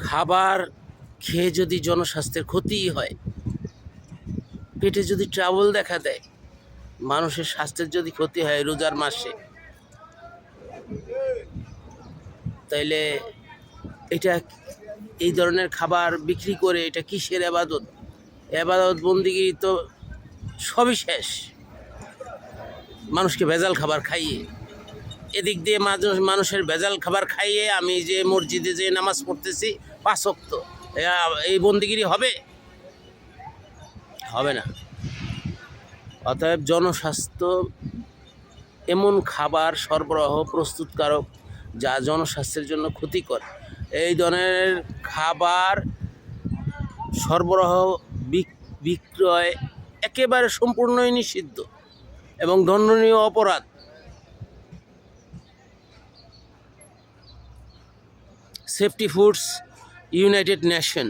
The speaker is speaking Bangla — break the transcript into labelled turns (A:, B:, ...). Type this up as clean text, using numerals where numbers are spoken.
A: খাবার খেয়ে যদি জনস্বাস্থ্যের ক্ষতিই হয়, পেটে যদি ট্রাবল দেখা দেয়, মানুষের স্বাস্থ্যের যদি ক্ষতি হয় রোজার মাসে, তাইলে এটা এই ধরনের খাবার বিক্রি করে এটা কিসের এবাদত? এবাদত বন্দিগি তো সবই শেষ। মানুষকে ভেজাল খাবার খাইয়ে, এদিক দিয়ে মানুষের ভেজাল খাবার খাইয়ে আমি যে মসজিদে যে নামাজ পড়তেছি 5 ওয়াক্ত, এই বন্দিগিরি হবে? হবে না। অতএব জনস্বাস্থ্য এমন খাবার সরবরাহ প্রস্তুতকারক যা জনস্বাস্থ্যের জন্য ক্ষতিকর, এই ধরনের খাবার সরবরাহ বিক্রয় একেবারে সম্পূর্ণই নিষিদ্ধ এবং দণ্ডনীয় অপরাধ। Safety foods United nation